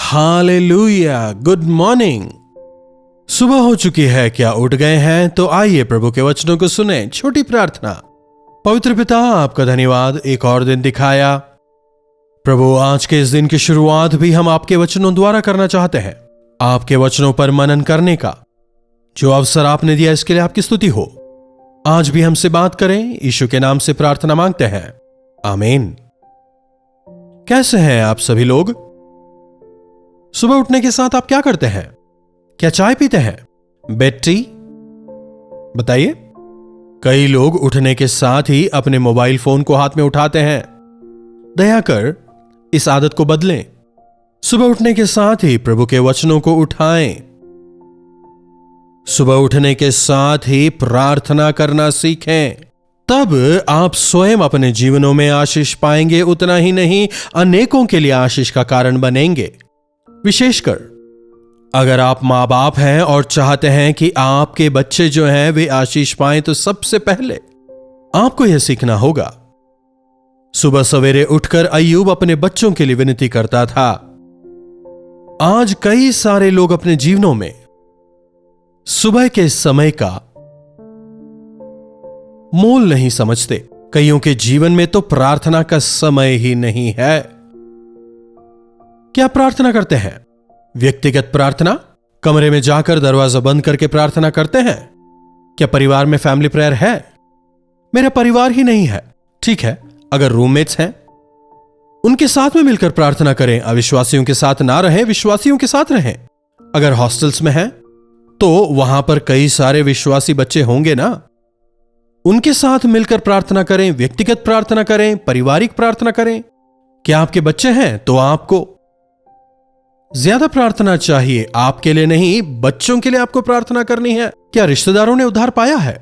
Hallelujah. Good morning. सुबह हो चुकी है, क्या उठ गए हैं? तो आइए प्रभु के वचनों को सुने। छोटी प्रार्थना। पवित्र पिता, आपका धन्यवाद, एक और दिन दिखाया प्रभु। आज के इस दिन की शुरुआत भी हम आपके वचनों द्वारा करना चाहते हैं। आपके वचनों पर मनन करने का जो अवसर आपने दिया, इसके लिए आपकी स्तुति हो। आज भी हमसे बात करें, यीशु के नाम से प्रार्थना मांगते हैं, आमीन। कैसे हैं आप सभी लोग? सुबह उठने के साथ आप क्या करते हैं? क्या चाय पीते हैं? Bed tea? बताइए। कई लोग उठने के साथ ही अपने मोबाइल फोन को हाथ में उठाते हैं। दया कर इस आदत को बदलें। सुबह उठने के साथ ही प्रभु के वचनों को उठाएं। सुबह उठने के साथ ही प्रार्थना करना सीखें। तब आप स्वयं अपने जीवनों में आशीष पाएंगे। उतना ही नहीं, अनेकों के लिए आशीष का कारण बनेंगे। विशेषकर अगर आप मां बाप हैं और चाहते हैं कि आपके बच्चे जो हैं वे आशीष पाएं, तो सबसे पहले आपको यह सीखना होगा। सुबह सवेरे उठकर अय्यूब अपने बच्चों के लिए विनती करता था। आज कई सारे लोग अपने जीवनों में सुबह के समय का मोल नहीं समझते। कईयों के जीवन में तो प्रार्थना का समय ही नहीं है। क्या प्रार्थना करते हैं? व्यक्तिगत प्रार्थना, कमरे में जाकर दरवाजा बंद करके प्रार्थना करते हैं? क्या परिवार में फैमिली प्रेयर है? मेरा परिवार ही नहीं है, ठीक है, अगर रूममेट्स हैं उनके साथ में मिलकर प्रार्थना करें। अविश्वासियों के साथ ना रहें, विश्वासियों के साथ रहें। अगर हॉस्टल्स में हैं तो वहां पर कई सारे विश्वासी बच्चे होंगे ना, उनके साथ मिलकर प्रार्थना करें। व्यक्तिगत प्रार्थना करें, पारिवारिक प्रार्थना करें। क्या आपके बच्चे हैं तो आपको ज्यादा प्रार्थना चाहिए। आपके लिए नहीं, बच्चों के लिए आपको प्रार्थना करनी है। क्या रिश्तेदारों ने उद्धार पाया है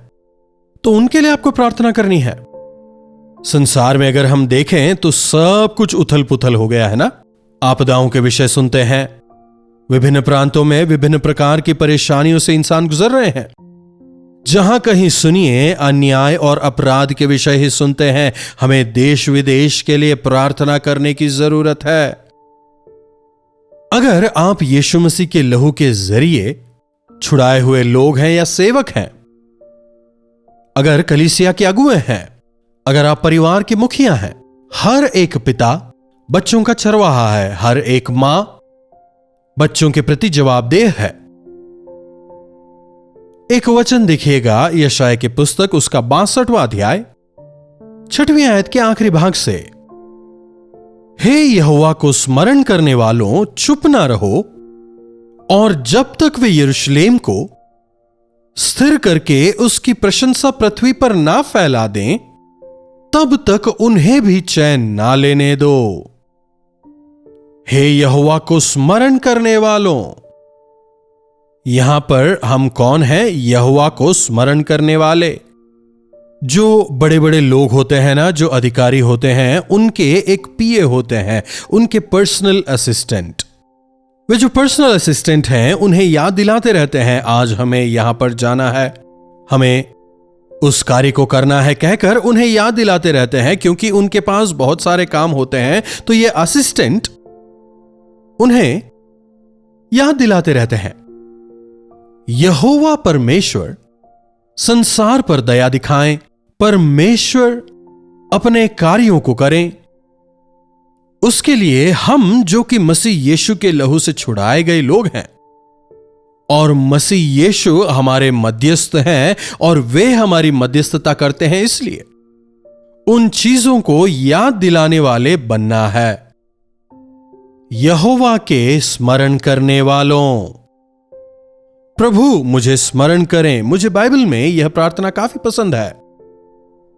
तो उनके लिए आपको प्रार्थना करनी है। संसार में अगर हम देखें तो सब कुछ उथल पुथल हो गया है ना। आपदाओं के विषय सुनते हैं। विभिन्न प्रांतों में विभिन्न प्रकार की परेशानियों से इंसान गुजर रहे हैं। जहां कहीं सुनिए अन्याय और अपराध के विषय ही सुनते हैं। हमें देश विदेश के लिए प्रार्थना करने की जरूरत है। अगर आप यीशु मसीह के लहू के जरिए छुड़ाए हुए लोग हैं या सेवक हैं, अगर कलीसिया के अगुए हैं, अगर आप परिवार के मुखिया हैं, हर एक पिता बच्चों का चरवाहा है, हर एक मां बच्चों के प्रति जवाबदेह है। एक वचन देखिएगा यशायाह की पुस्तक, उसका 62वां अध्याय 6वीं आयत के आखिरी भाग से। हे यहोवा को स्मरण करने वालों, चुप ना रहो, और जब तक वे यरूशलेम को स्थिर करके उसकी प्रशंसा पृथ्वी पर ना फैला दें, तब तक उन्हें भी चैन ना लेने दो। हे यहोवा को स्मरण करने वालों। यहां पर हम कौन हैं? यहोवा को स्मरण करने वाले। जो बड़े बड़े लोग होते हैं ना, जो अधिकारी होते हैं, उनके एक पीए होते हैं, उनके पर्सनल असिस्टेंट। वे जो पर्सनल असिस्टेंट हैं उन्हें याद दिलाते रहते हैं, आज हमें यहां पर जाना है, हमें उस कार्य को करना है, कहकर उन्हें याद दिलाते रहते हैं। क्योंकि उनके पास बहुत सारे काम होते हैं, तो ये असिस्टेंट उन्हें याद दिलाते रहते हैं। यहोवा परमेश्वर संसार पर दया दिखाएं, परमेश्वर अपने कार्यों को करें। उसके लिए हम जो कि मसीह यीशु के लहू से छुड़ाए गए लोग हैं, और मसीह यीशु हमारे मध्यस्थ हैं और वे हमारी मध्यस्थता करते हैं, इसलिए उन चीजों को याद दिलाने वाले बनना है। यहोवा के स्मरण करने वालों। प्रभु मुझे स्मरण करें। मुझे बाइबल में यह प्रार्थना काफी पसंद है।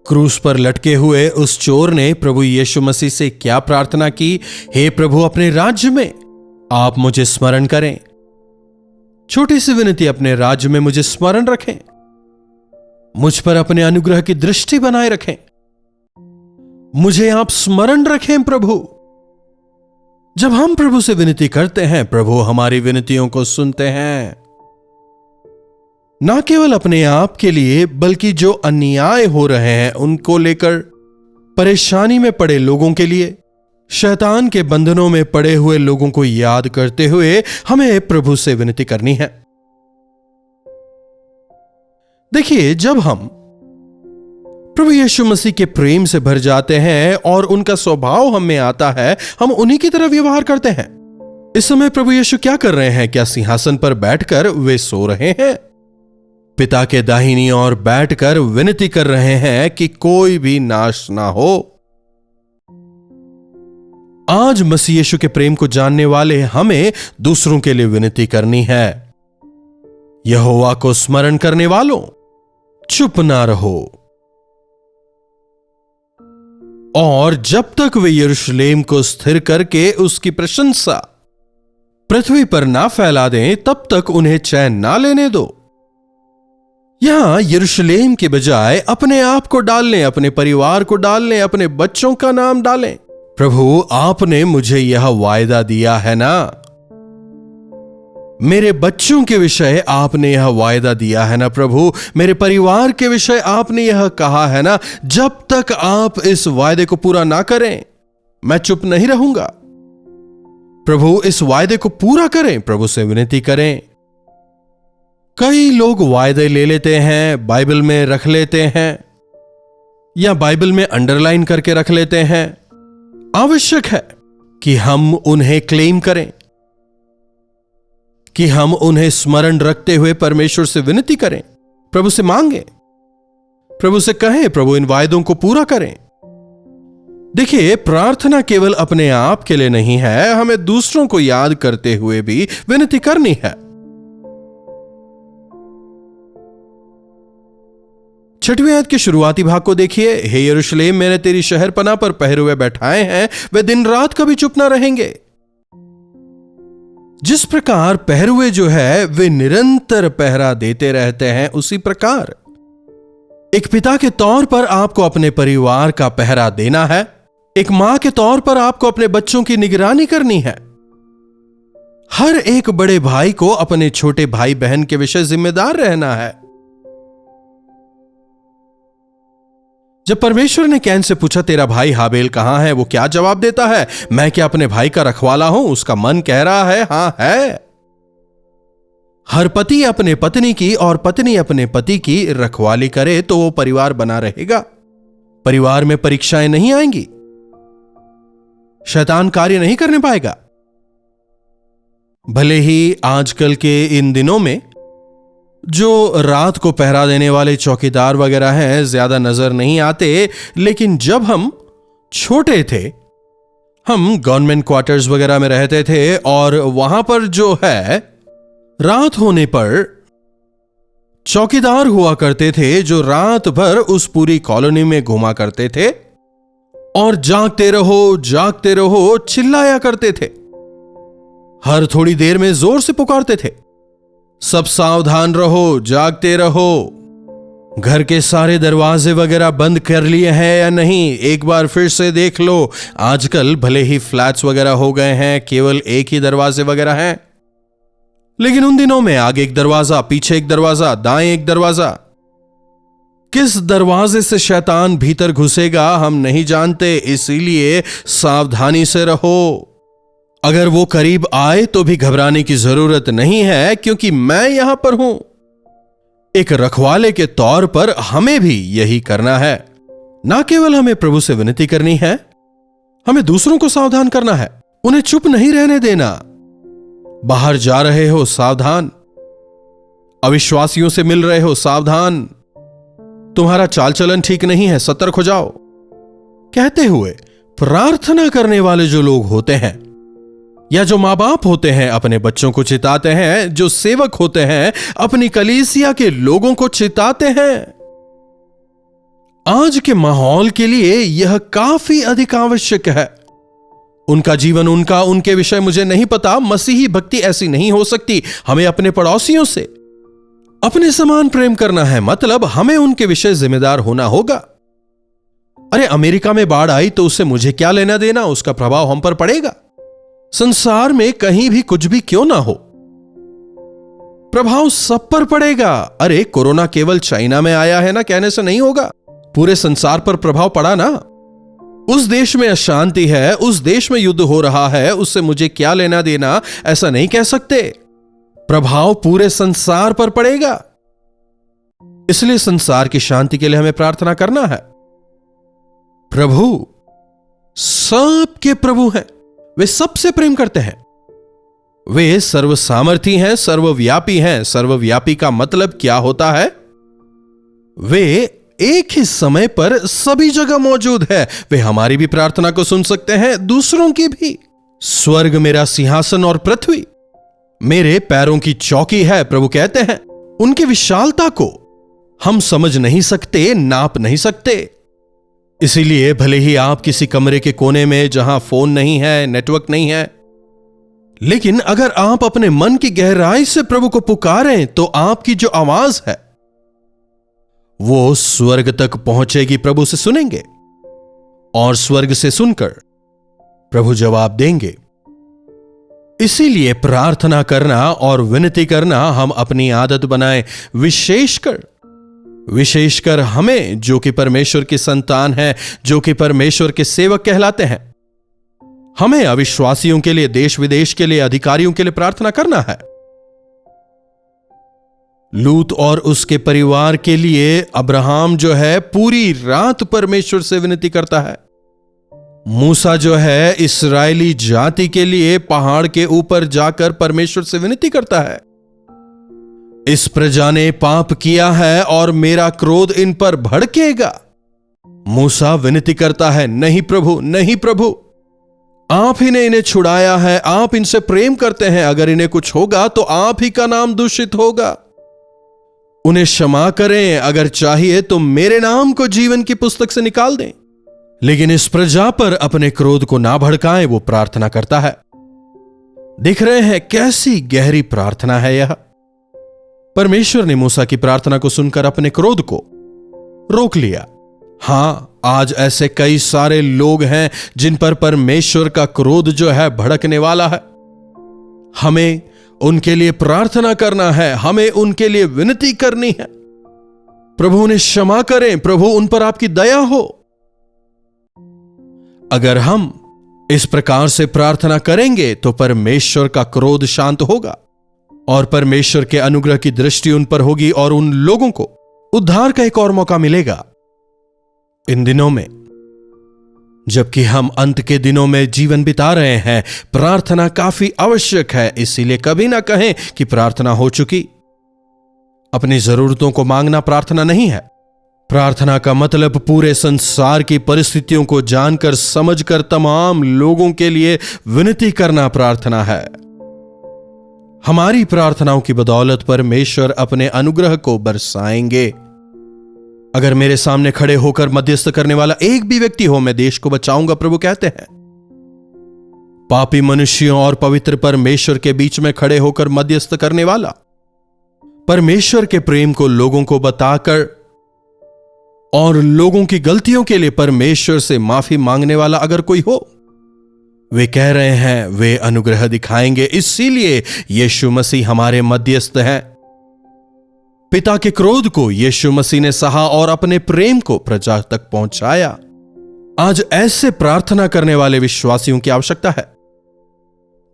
क्रूस पर लटके हुए उस चोर ने प्रभु यीशु मसीह से क्या प्रार्थना की? हे प्रभु, अपने राज्य में आप मुझे स्मरण करें। छोटी सी विनती, अपने राज्य में मुझे स्मरण रखें, मुझ पर अपने अनुग्रह की दृष्टि बनाए रखें, मुझे आप स्मरण रखें प्रभु। जब हम प्रभु से विनती करते हैं, प्रभु हमारी विनतियों को सुनते हैं। ना केवल अपने आप के लिए, बल्कि जो अन्याय हो रहे हैं उनको लेकर, परेशानी में पड़े लोगों के लिए, शैतान के बंधनों में पड़े हुए लोगों को याद करते हुए हमें प्रभु से विनती करनी है। देखिए, जब हम प्रभु यीशु मसीह के प्रेम से भर जाते हैं और उनका स्वभाव हम में आता है, हम उन्हीं की तरह व्यवहार करते हैं। इस समय प्रभु यीशु क्या कर रहे हैं? क्या सिंहासन पर बैठकर वे सो रहे हैं? पिता के दाहिनी ओर बैठकर विनती कर रहे हैं कि कोई भी नाश ना हो। आज मसीह यीशु के प्रेम को जानने वाले हमें दूसरों के लिए विनती करनी है। यहोवा को स्मरण करने वालों, चुप ना रहो। और जब तक वे यरूशलेम को स्थिर करके उसकी प्रशंसा पृथ्वी पर ना फैला दें, तब तक उन्हें चैन ना लेने दो। यहां यरूशलेम के बजाय अपने आप को डाल लें, अपने परिवार को डाल लें, अपने बच्चों का नाम डालें। प्रभु, आपने मुझे यह वायदा दिया है ना, मेरे बच्चों के विषय आपने यह वायदा दिया है ना प्रभु, मेरे परिवार के विषय आपने यह कहा है ना, जब तक आप इस वायदे को पूरा ना करें मैं चुप नहीं रहूंगा। प्रभु, इस वायदे को पूरा करें। प्रभु से विनती करें। कई लोग वायदे ले लेते हैं, बाइबल में रख लेते हैं या बाइबल में अंडरलाइन करके रख लेते हैं। आवश्यक है कि हम उन्हें क्लेम करें, कि हम उन्हें स्मरण रखते हुए परमेश्वर से विनती करें, प्रभु से मांगें, प्रभु से कहें, प्रभु इन वायदों को पूरा करें। देखिए, प्रार्थना केवल अपने आप के लिए नहीं है, हमें दूसरों को याद करते हुए भी विनती करनी है। 6वीं आयत के शुरुआती भाग को देखिए। हे यरूशलेम, मैंने तेरी शहरपनाह पर पहरे हुए बैठाए हैं, वे दिन रात कभी चुप ना रहेंगे। जिस प्रकार पहरुए जो है वे निरंतर पहरा देते रहते हैं, उसी प्रकार एक पिता के तौर पर आपको अपने परिवार का पहरा देना है। एक मां के तौर पर आपको अपने बच्चों की निगरानी करनी है। हर एक बड़े भाई को अपने छोटे भाई बहन के विषय जिम्मेदार रहना है। जब परमेश्वर ने कैन से पूछा, तेरा भाई हाबेल कहां है, वो क्या जवाब देता है? मैं क्या अपने भाई का रखवाला हूं? उसका मन कह रहा है हां है। हर पति अपने पत्नी की और पत्नी अपने पति की रखवाली करे तो वो परिवार बना रहेगा। परिवार में परीक्षाएं नहीं आएंगी, शैतान कार्य नहीं करने पाएगा। भले ही आजकल के इन दिनों में जो रात को पहरा देने वाले चौकीदार वगैरह हैं ज्यादा नजर नहीं आते, लेकिन जब हम छोटे थे, हम गवर्नमेंट क्वार्टर्स वगैरह में रहते थे और वहां पर जो है रात होने पर चौकीदार हुआ करते थे जो रात भर उस पूरी कॉलोनी में घुमा करते थे और जागते रहो चिल्लाया करते थे। हर थोड़ी देर में जोर से पुकारते थे, सब सावधान रहो, जागते रहो। घर के सारे दरवाजे वगैरह बंद कर लिए हैं या नहीं, एक बार फिर से देख लो। आजकल भले ही फ्लैट्स वगैरह हो गए हैं, केवल एक ही दरवाजे वगैरह हैं, लेकिन उन दिनों में आगे एक दरवाजा, पीछे एक दरवाजा, दाएं एक दरवाजा। किस दरवाजे से शैतान भीतर घुसेगा हम नहीं जानते, इसीलिए सावधानी से रहो। अगर वो करीब आए तो भी घबराने की जरूरत नहीं है, क्योंकि मैं यहां पर हूं। एक रखवाले के तौर पर हमें भी यही करना है। ना केवल हमें प्रभु से विनती करनी है, हमें दूसरों को सावधान करना है, उन्हें चुप नहीं रहने देना। बाहर जा रहे हो, सावधान। अविश्वासियों से मिल रहे हो, सावधान। तुम्हारा चाल चलन ठीक नहीं है, सतर्क हो जाओ। कहते हुए प्रार्थना करने वाले जो लोग होते हैं या जो मां बाप होते हैं अपने बच्चों को चिताते हैं, जो सेवक होते हैं अपनी कलीसिया के लोगों को चिताते हैं। आज के माहौल के लिए यह काफी अधिक आवश्यक है। उनका जीवन, उनके विषय मुझे नहीं पता। मसीही भक्ति ऐसी नहीं हो सकती। हमें अपने पड़ोसियों से अपने समान प्रेम करना है, मतलब हमें उनके विषय जिम्मेदार होना होगा। अरे, अमेरिका में बाढ़ आई तो उससे मुझे क्या लेना देना, उसका प्रभाव हम पर पड़ेगा। संसार में कहीं भी कुछ भी क्यों ना हो, प्रभाव सब पर पड़ेगा। अरे, कोरोना केवल चाइना में आया है ना कहने से नहीं होगा, पूरे संसार पर प्रभाव पड़ा ना। उस देश में अशांति है, उस देश में युद्ध हो रहा है, उससे मुझे क्या लेना देना, ऐसा नहीं कह सकते। प्रभाव पूरे संसार पर पड़ेगा। इसलिए संसार की शांति के लिए हमें प्रार्थना करना है। प्रभु सबके प्रभु हैं, वे सबसे प्रेम करते हैं, वे सर्वसामर्थी हैं, सर्वव्यापी हैं। सर्वव्यापी का मतलब क्या होता है? वे एक ही समय पर सभी जगह मौजूद है। वे हमारी भी प्रार्थना को सुन सकते हैं, दूसरों की भी। स्वर्ग मेरा सिंहासन और पृथ्वी मेरे पैरों की चौकी है, प्रभु कहते हैं। उनकी विशालता को हम समझ नहीं सकते, नाप नहीं सकते। इसीलिए भले ही आप किसी कमरे के कोने में जहां फोन नहीं है, नेटवर्क नहीं है, लेकिन अगर आप अपने मन की गहराई से प्रभु को पुकारें तो आपकी जो आवाज है वो स्वर्ग तक पहुंचेगी। प्रभु से सुनेंगे और स्वर्ग से सुनकर प्रभु जवाब देंगे। इसीलिए प्रार्थना करना और विनती करना हम अपनी आदत बनाएं, विशेषकर हमें जो कि परमेश्वर की संतान है, जो कि परमेश्वर के सेवक कहलाते हैं। हमें अविश्वासियों के लिए, देश विदेश के लिए, अधिकारियों के लिए प्रार्थना करना है। लूत और उसके परिवार के लिए अब्राहम जो है पूरी रात परमेश्वर से विनती करता है। मूसा जो है इस्राएली जाति के लिए पहाड़ के ऊपर जाकर परमेश्वर से विनती करता है। इस प्रजा ने पाप किया है और मेरा क्रोध इन पर भड़केगा। मूसा विनती करता है, नहीं प्रभु, नहीं प्रभु, आप ही ने इन्हें छुड़ाया है, आप इनसे प्रेम करते हैं, अगर इन्हें कुछ होगा तो आप ही का नाम दूषित होगा। उन्हें क्षमा करें, अगर चाहिए तो मेरे नाम को जीवन की पुस्तक से निकाल दें, लेकिन इस प्रजा पर अपने क्रोध को ना भड़काएं। वो प्रार्थना करता है। दिख रहे हैं कैसी गहरी प्रार्थना है यह। परमेश्वर ने मूसा की प्रार्थना को सुनकर अपने क्रोध को रोक लिया। हां, आज ऐसे कई सारे लोग हैं जिन पर परमेश्वर का क्रोध जो है भड़कने वाला है। हमें उनके लिए प्रार्थना करना है, हमें उनके लिए विनती करनी है। प्रभु उन्हें क्षमा करें, प्रभु उन पर आपकी दया हो। अगर हम इस प्रकार से प्रार्थना करेंगे तो परमेश्वर का क्रोध शांत होगा और परमेश्वर के अनुग्रह की दृष्टि उन पर होगी और उन लोगों को उद्धार का एक और मौका मिलेगा। इन दिनों में, जबकि हम अंत के दिनों में जीवन बिता रहे हैं, प्रार्थना काफी आवश्यक है। इसीलिए कभी ना कहें कि प्रार्थना हो चुकी। अपनी जरूरतों को मांगना प्रार्थना नहीं है। प्रार्थना का मतलब पूरे संसार की परिस्थितियों को जानकर समझकर तमाम लोगों के लिए विनती करना प्रार्थना है। हमारी प्रार्थनाओं की बदौलत परमेश्वर अपने अनुग्रह को बरसाएंगे। अगर मेरे सामने खड़े होकर मध्यस्थ करने वाला एक भी व्यक्ति हो, मैं देश को बचाऊंगा, प्रभु कहते हैं। पापी मनुष्यों और पवित्र परमेश्वर के बीच में खड़े होकर मध्यस्थ करने वाला, परमेश्वर के प्रेम को लोगों को बताकर और लोगों की गलतियों के लिए परमेश्वर से माफी मांगने वाला अगर कोई हो, वे कह रहे हैं वे अनुग्रह दिखाएंगे। इसीलिए यीशु मसीह हमारे मध्यस्थ हैं। पिता के क्रोध को यीशु मसीह ने सहा और अपने प्रेम को प्रजा तक पहुंचाया। आज ऐसे प्रार्थना करने वाले विश्वासियों की आवश्यकता है।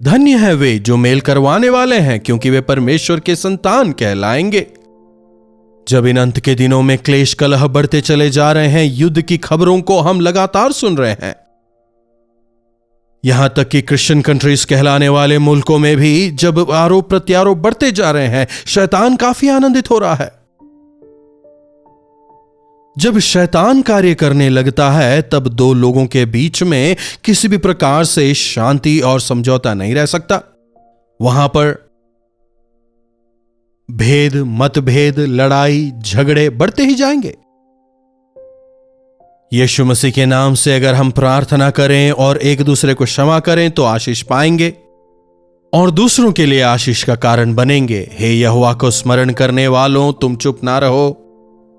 धन्य है वे जो मेल करवाने वाले हैं, क्योंकि वे परमेश्वर के संतान कहलाएंगे। जब इन अंत के दिनों में क्लेश कलह बढ़ते चले जा रहे हैं, युद्ध की खबरों को हम लगातार सुन रहे हैं, यहां तक कि क्रिश्चियन कंट्रीज कहलाने वाले मुल्कों में भी जब आरोप प्रत्यारोप बढ़ते जा रहे हैं, शैतान काफी आनंदित हो रहा है। जब शैतान कार्य करने लगता है, तब दो लोगों के बीच में किसी भी प्रकार से शांति और समझौता नहीं रह सकता। वहां पर भेद, मतभेद, लड़ाई, झगड़े बढ़ते ही जाएंगे। यीशु मसीह के नाम से अगर हम प्रार्थना करें और एक दूसरे को क्षमा करें तो आशीष पाएंगे और दूसरों के लिए आशीष का कारण बनेंगे। हे यहोवा को स्मरण करने वालों, तुम चुप ना रहो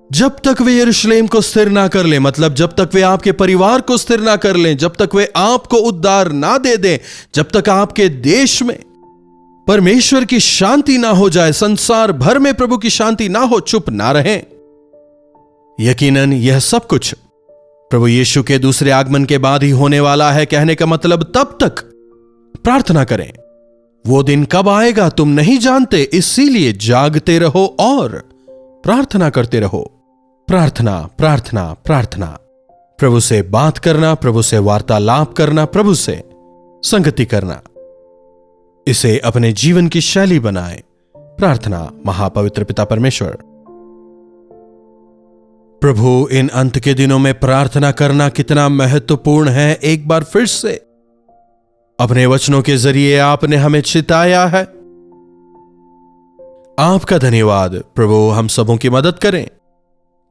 जब तक वे यरूशलेम को स्थिर ना कर लें, मतलब जब तक वे आपके परिवार को स्थिर ना कर लें, जब तक वे आपको उद्धार ना दे दें, जब तक आपके देश में परमेश्वर की शांति ना हो जाए, संसार भर में प्रभु की शांति ना हो, चुप ना रहें। यकीनन यह सब कुछ प्रभु यीशु के दूसरे आगमन के बाद ही होने वाला है, कहने का मतलब तब तक प्रार्थना करें। वो दिन कब आएगा तुम नहीं जानते, इसीलिए जागते रहो और प्रार्थना करते रहो। प्रार्थना, प्रार्थना, प्रार्थना। प्रभु से बात करना, प्रभु से वार्तालाप करना, प्रभु से संगति करना, इसे अपने जीवन की शैली बनाएं। प्रार्थना। महापवित्र पिता परमेश्वर, प्रभु इन अंत के दिनों में प्रार्थना करना कितना महत्वपूर्ण है, एक बार फिर से अपने वचनों के जरिए आपने हमें चिताया है। आपका धन्यवाद प्रभु। हम सबों की मदद करें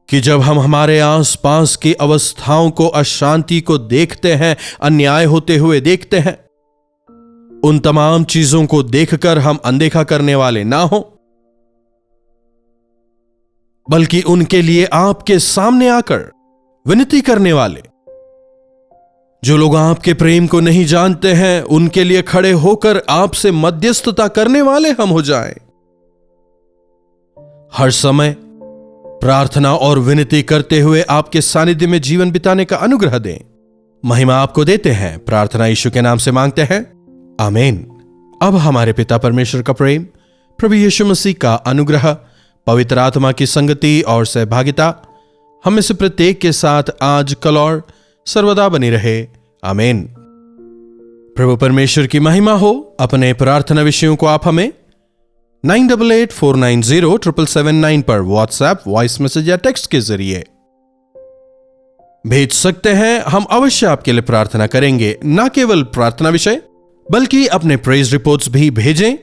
कि जब हम हमारे आसपास की अवस्थाओं को, अशांति को देखते हैं, अन्याय होते हुए देखते हैं, उन तमाम चीजों को देखकर हम अनदेखा करने वाले ना हो, बल्कि उनके लिए आपके सामने आकर विनती करने वाले, जो लोग आपके प्रेम को नहीं जानते हैं, उनके लिए खड़े होकर आपसे मध्यस्थता करने वाले हम हो जाएं। हर समय प्रार्थना और विनती करते हुए आपके सानिध्य में जीवन बिताने का अनुग्रह दें। महिमा आपको देते हैं, प्रार्थना यीशु के नाम से मांगते हैं, आमीन। अब हमारे पिता परमेश्वर का प्रेम, प्रभु यीशु मसीह का अनुग्रह, पवित्र आत्मा की संगति और सहभागिता हम में से प्रत्येक के साथ आज, कल और सर्वदा बनी रहे। आमीन। प्रभु परमेश्वर की महिमा हो। अपने प्रार्थना विषयों को आप हमें 9884907779 पर व्हाट्सएप, वॉइस मैसेज या टेक्स्ट के जरिए भेज सकते हैं। हम अवश्य आपके लिए प्रार्थना करेंगे। ना केवल प्रार्थना विषय बल्कि अपने प्रेज रिपोर्ट्स भी भेजें।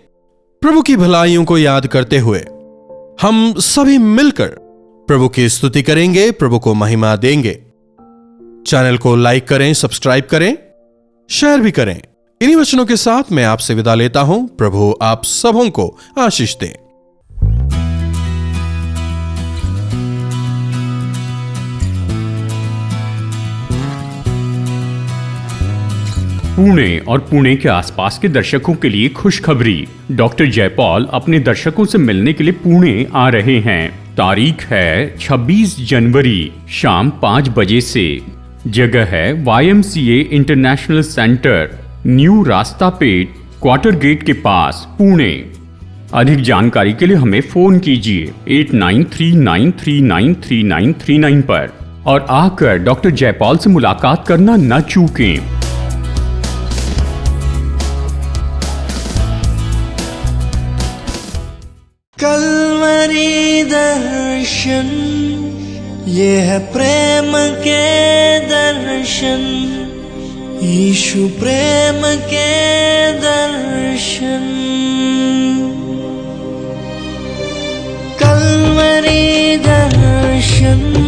प्रभु की भलाइयों को याद करते हुए हम सभी मिलकर प्रभु की स्तुति करेंगे, प्रभु को महिमा देंगे। चैनल को लाइक करें, सब्सक्राइब करें, शेयर भी करें। इन्हीं वचनों के साथ मैं आपसे विदा लेता हूं। प्रभु आप सबों को आशीष दे। पुणे और पुणे के आसपास के दर्शकों के लिए खुशखबरी। डॉक्टर जयपॉल अपने दर्शकों से मिलने के लिए पुणे आ रहे हैं। तारीख है 26 जनवरी शाम 5 बजे से। जगह है YMCA इंटरनेशनल सेंटर, न्यू रास्ता पेट, क्वार्टर गेट के पास, पुणे। अधिक जानकारी के लिए हमें फोन कीजिए 8939393939 पर और आकर डॉक्टर जयपॉल से मुलाकात करना न चूकें। कल्वरी दर्शन, ये है प्रेम के दर्शन, यीशु प्रेम के दर्शन। कल्वरी दर्शन,